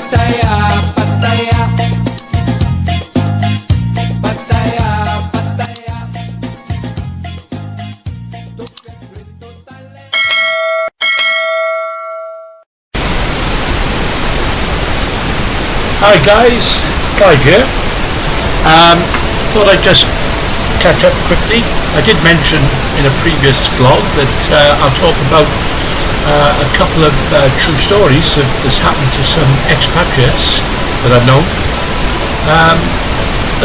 Pattaya, Pattaya, Pattaya, Pattaya. Hi guys, Clive here. Thought I'd just catch up quickly. I did mention in a previous vlog that I'll talk about a couple of true stories that has happened to some expatriates that I've known.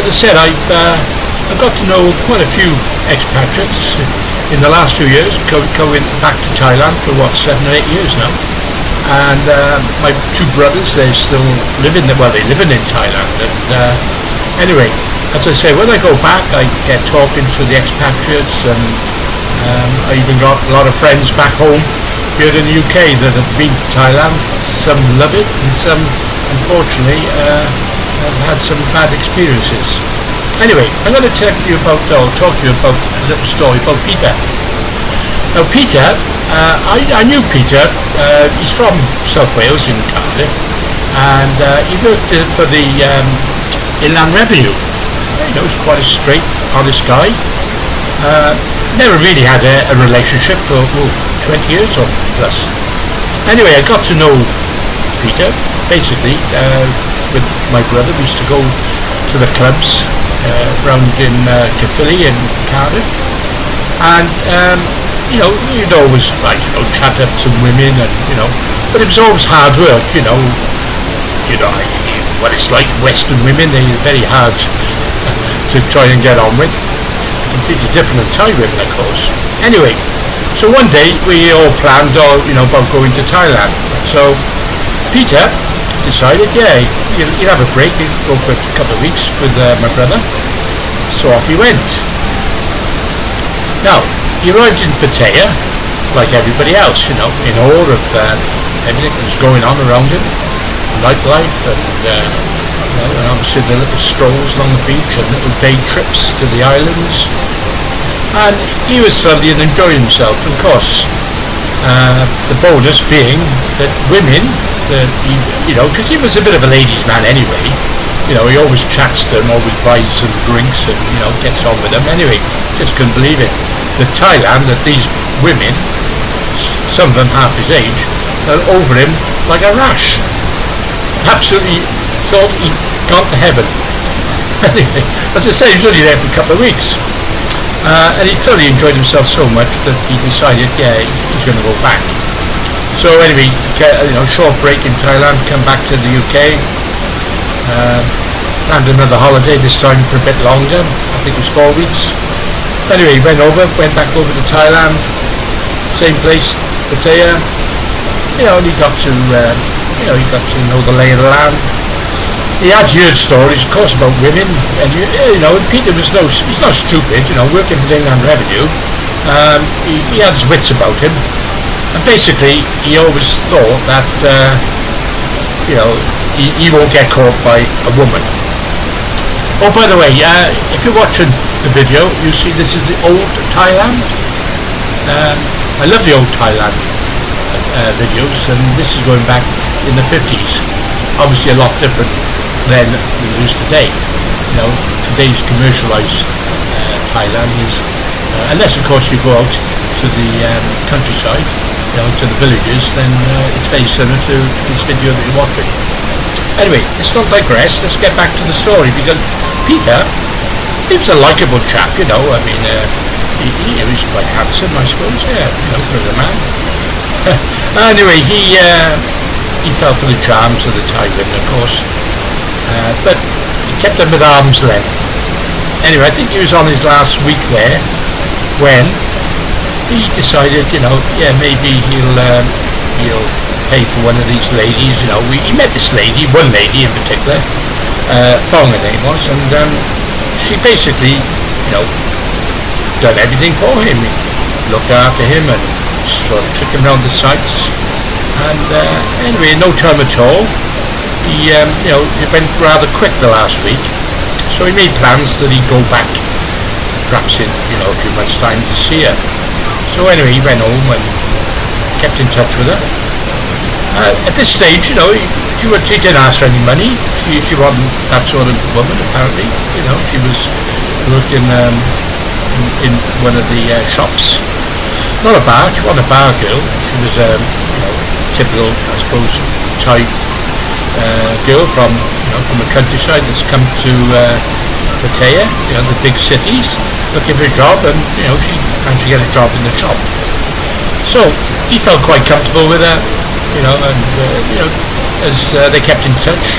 As I said, I've got to know quite a few expatriates in the last few years, going back to Thailand for 7 or 8 years now. And my two brothers, they're still living there. Well, they're living in Thailand. And anyway, as I say, when I go back, I get talking to the expatriates, and I even got a lot of friends back home here in the UK that have been to Thailand. Some love it, and some, unfortunately, have had some bad experiences. Anyway, I'm going to talk to you about a little story about Peter. Now Peter, I knew Peter. He's from South Wales in Cardiff, and he worked for the Inland Revenue. You know, he's quite a straight, honest guy. Never really had a relationship for 20 years or plus. Anyway, I got to know Peter basically with my brother. We used to go to the clubs round in Caerphilly in Cardiff, and you know, you'd always, like, you know, chat up some women, and you know, but it was always hard work, you know, what it's like. Western women, they're very hard to try and get on with, completely different than Thai women, of course. Anyway, so one day we all planned, about going to Thailand. So Peter decided, yeah, he'd have a break, he'd go for a couple of weeks with my brother. So off he went. Now, he arrived in Pattaya, like everybody else, you know, in awe of everything that was going on around him, nightlife, and obviously the little strolls along the beach and little day trips to the islands. And he was thoroughly enjoying himself. Of course, the bonus being that women, because he was a bit of a ladies' man anyway. You know, he always chats to them, always buys some drinks, and you know, gets on with them. Anyway, just couldn't believe it. The Thailand, that these women, some of them half his age, are over him like a rash. Absolutely thought he'd gone to heaven. Anyway, as I say, he was only there for a couple of weeks. And he thoroughly enjoyed himself so much that he decided, yeah, he's going to go back. So anyway, short break in Thailand, come back to the UK, planned another holiday, this time for a bit longer. I think it was 4 weeks. Anyway, went back over to Thailand, same place, Pattaya. You know, and he got to know the lay of the land. He had heard stories, of course, about women, and Peter he's not stupid. You know, working for the Inland Revenue, he had his wits about him, and basically he always thought that he won't get caught by a woman. Oh, by the way, if you're watching the video, you see this is the old Thailand. I love the old Thailand videos, and this is going back in the 50s. Obviously a lot different then than it is today. You know, today's commercialised Thailand is, unless of course you go out to the countryside, you know, to the villages, then it's very similar to this video that you're watching. Anyway, let's not digress, let's get back to the story, because Peter, he was a likeable chap, you know. I mean, he was quite handsome, I suppose, yeah, you know, for the man. Anyway, he fell for the charms of the Thai women, of course, but he kept them at arm's length. Anyway, I think he was on his last week there when he decided, maybe he'll pay for one of these ladies. You know, he met this lady, one lady in particular, Thong her name was, and she basically, done everything for him. Looked after him and sort of took him around the sights. And anyway, in no time at all, it went rather quick the last week. So he made plans that he'd go back, perhaps in a few months' time, to see her. So anyway, he went home and kept in touch with her. At this stage, she She didn't ask for any money. She wasn't that sort of woman, apparently. She worked in one of the shops. Not a bar. She wasn't a bar girl. She was typical, I suppose, Thai girl from the countryside that's come to Pattaya, the big cities, looking for a job, and she managed to get a job in the shop. So he felt quite comfortable with her, and as they kept in touch.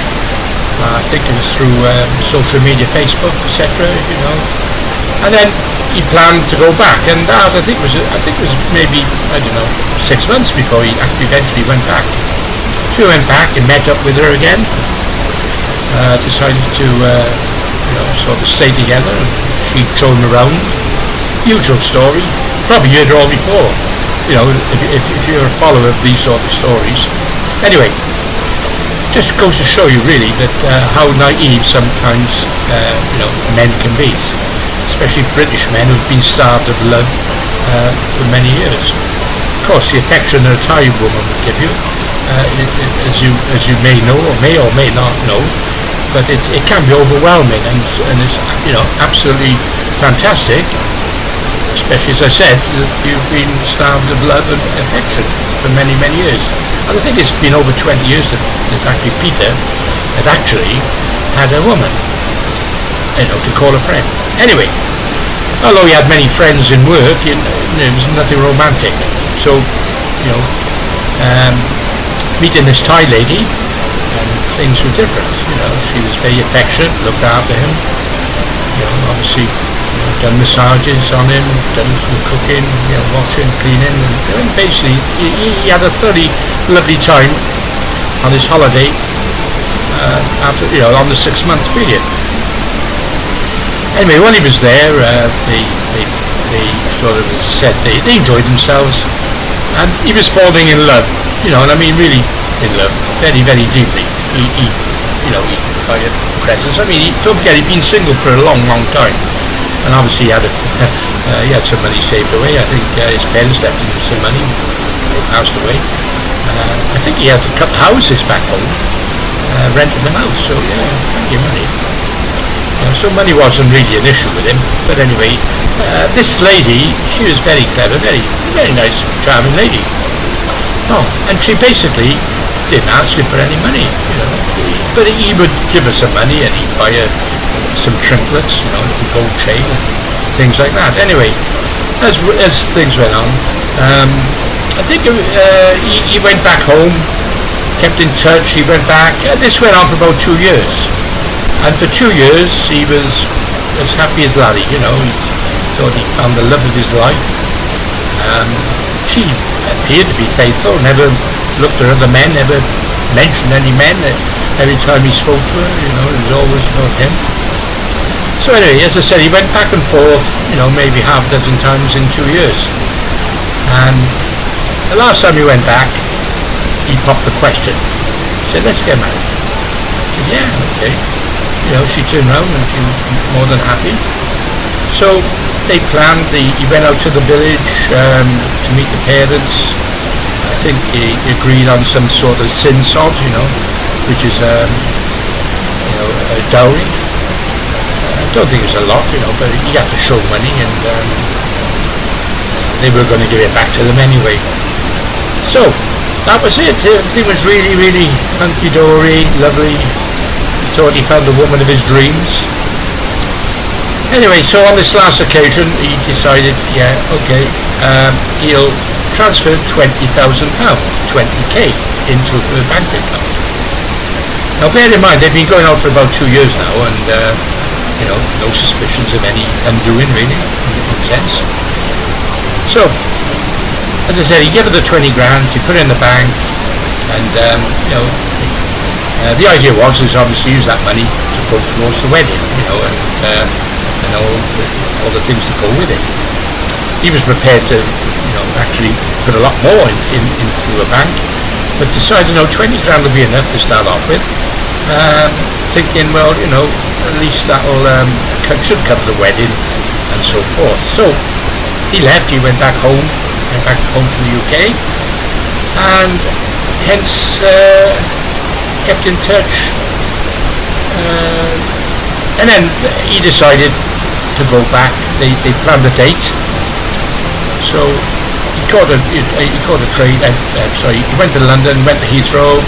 I think it was through social media, Facebook, etc. And then he planned to go back, and I think it was maybe 6 months before he actually eventually went back. So he went back and met up with her again. Decided to sort of stay together, and she showed him around. Usual story. You probably heard it all before. If you're a follower of these sort of stories. Anyway, just goes to show you really that how naive sometimes men can be, especially British men who've been starved of love for many years. Of course, the affection that a Thai woman would give you, as you may know or may not know, but it can be overwhelming, and it's absolutely fantastic. Especially, as I said, you've been starved of love and affection for many, many years. And I think it's been over 20 years that actually Peter had actually had a woman, to call a friend. Anyway, although he had many friends in work, there was nothing romantic. So, meeting this Thai lady, and things were different. She was very affectionate, looked after him. Obviously, done massages on him, done some cooking, washing, cleaning, and basically he had a thoroughly lovely time on his holiday after on the 6-month period. Anyway, while he was there, they sort of said they enjoyed themselves, and he was falling in love, and I mean really in love, very, very deeply. He by a presence. I mean, don't forget he'd been single for a long, long time. And obviously he had some money saved away. I think his parents left him some money. They passed away. I think he had a couple houses back home, rented them out. So plenty of money. So money wasn't really an issue with him. But anyway, this lady, she was very clever, very, very nice, charming lady. Oh, and she basically didn't ask him for any money, but he would give her some money, and he'd buy her some trinkets, a gold chain and things like that. Anyway, as things went on, I think he went back home, kept in touch. He went back. This went on for about 2 years, and for 2 years he was as happy as Larry. He thought he found the love of his life. She appeared to be faithful, never looked at other men, never mentioned any men. Every time he spoke to her, it was always about him. So anyway, as I said, he went back and forth, maybe half a dozen times in 2 years. And the last time he went back, he popped the question. He said, let's get married. I said, yeah, okay. She turned around and she was more than happy. So they planned, he went out to the village to meet the parents. I think he agreed on some sort of sin sod, which is a dowry. I don't think it was a lot, but he had to show money, and they were going to give it back to them anyway. So that was it. Everything was really, really hunky-dory, lovely. He thought he found the woman of his dreams. Anyway, so on this last occasion, he decided, he'll transfer £20,000, 20k, into her bank account. Now, bear in mind, they've been going out for about 2 years now, and no suspicions of any undoing, really, in a sense. So, as I said, he gave her the 20 grand, he put it in the bank, and the idea was obviously use that money to go towards the wedding, and all the things that go with it. He was prepared to, actually put a lot more into a bank, but decided, 20 grand will be enough to start off with. Thinking, well, at least that'll should cover the wedding and so forth. So he left. He went back home to the UK, and hence kept in touch, and then he decided to go back. They planned a date, so he caught a train. Sorry, he went to London, went to Heathrow,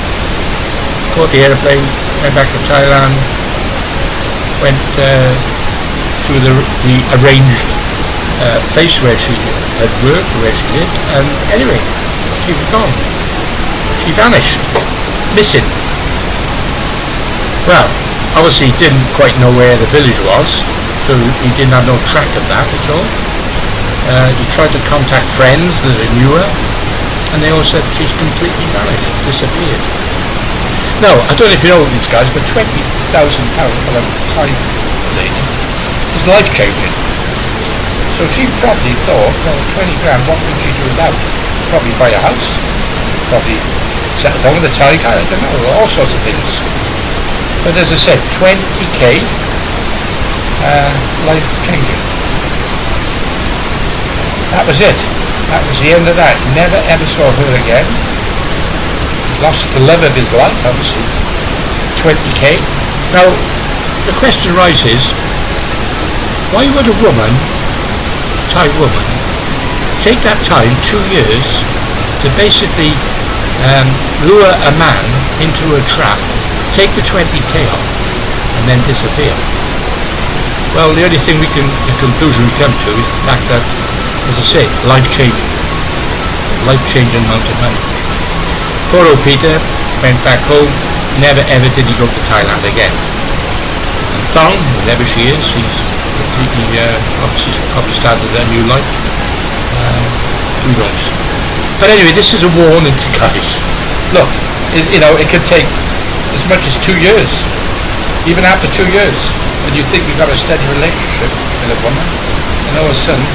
caught the airplane, went back to Thailand, went to the arranged place where she had worked, where she lived, and anyway, she was gone. She vanished, missing. Well, obviously he didn't quite know where the village was, so he didn't have no track of that at all. He tried to contact friends that knew her, and they all said she's completely vanished, disappeared. Now, I don't know if you know these guys, but £20,000 for a Thai lady is life-changing. So she probably thought, well, 20 grand, what can she do without? Probably buy a house, probably settle down with a Thai guy, I don't know, all sorts of things. But as I said, 20k, life-changing. That was it. That was the end of that. Never ever saw her again. Lost the love of his life, obviously. 20k. Now, the question rises, why would a woman, Thai woman, take that time, 2 years, to basically lure a man into a trap, take the 20k off, and then disappear? Well, the only thing the conclusion we come to is the fact that, as I say, life-changing amount of money. Poor old Peter went back home, never ever did he go to Thailand again. And Thong, wherever she is, she's completely, obviously probably started a new life. Who knows? But anyway, this is a warning to guys. Look, it could take as much as 2 years, even after 2 years, and you think you've got a steady relationship with a woman, and all of a sudden,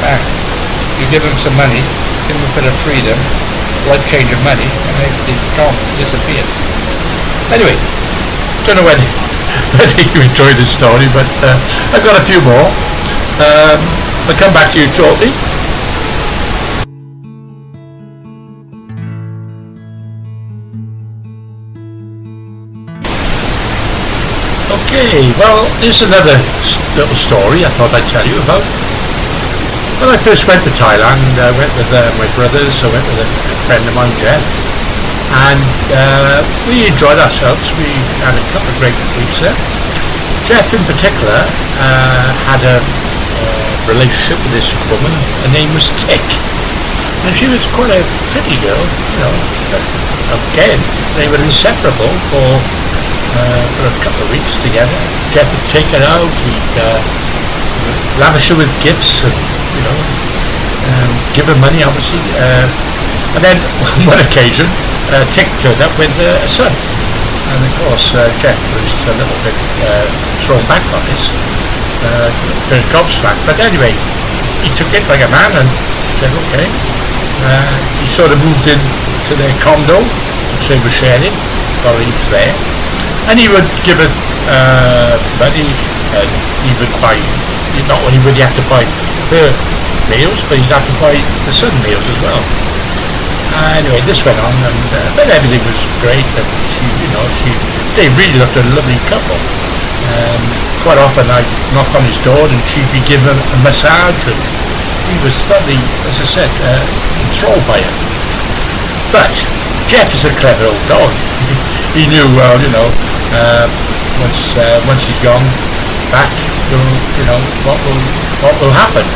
bang, you give them some money, give them a bit of freedom, life-changing money, and they've gone, disappeared. Anyway, don't know whether you enjoyed this story, but I've got a few more. I'll come back to you shortly. Okay, well, here's another little story I thought I'd tell you about. When I first went to Thailand, I went with my brothers, I went with a friend of mine, Jeff, and we enjoyed ourselves. We had a couple of great weeks there. Jeff in particular had a relationship with this woman. Her name was Tick, and she was quite a pretty girl, again, they were inseparable for a couple of weeks together. Jeff would take her out, he'd lavish her with gifts and give her money, obviously, and then on one occasion Tick turned up with a son, and of course Jeff was a little bit thrown back by this, gobsmacked, but anyway he took it like a man and said okay. He sort of moved in to their condo which they were sharing while he was there, and he would give her money, and he would buy, not only would he have to buy her meals, but he'd have to buy the son meals as well. Anyway, this went on, and but everything was great, and they really looked a lovely couple. Quite often I'd knock on his door and she'd be giving him a massage, and he was thoroughly, as I said, enthralled by it. But Jeff is a clever old dog. He knew, well, once he's gone back, what will happen,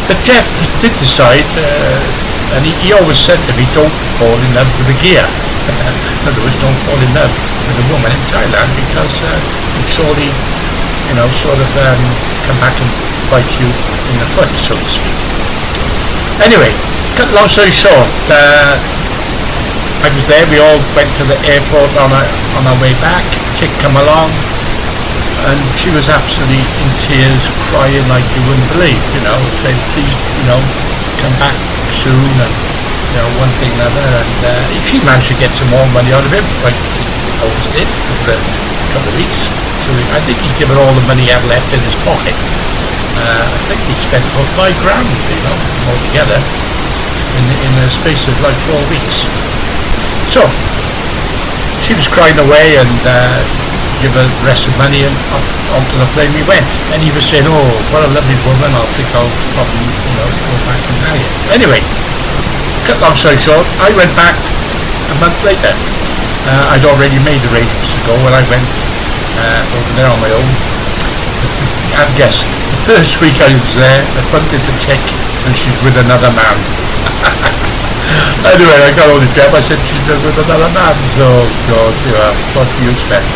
But Jeff did decide, and he always said to me, don't fall in love with the gear. In other words, don't fall in love with a woman in Thailand, because it's surely, come back and bite you in the foot, so to speak. Anyway, cut long story short, I was there, we all went to the airport on our way back. Tick come along, and she was absolutely in tears, crying like you wouldn't believe, saying please, come back soon, and one thing and another, and she managed to get some more money out of him, like I always did, for a couple of weeks. So I think he'd given all the money he had left in his pocket. I think he spent about £5 grand, altogether, in the space of like 4 weeks. So she was crying away, and give her the rest of the money, and onto the plane we went. And he was saying, "Oh, what a lovely woman! I think I'll probably, go back and marry her." Anyway, cut long story short, I went back a month later. I'd already made arrangements to go, and I went over there on my own. And guess, the first week I was there, the front did the tick, and she's with another man. Anyway, I got all the job. I said, she's with another man. So, God, what do you expect?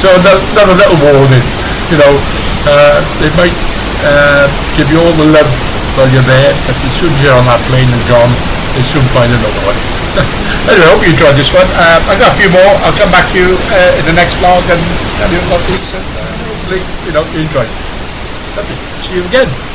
So, another little warning, they might give you all the love while you're there, but as soon as you're on that plane and gone, they soon find another one. Anyway, I hope you enjoyed this one. I've got a few more. I'll come back to you in the next vlog and tell you about these, and hopefully, you enjoy. Lovely. See you again.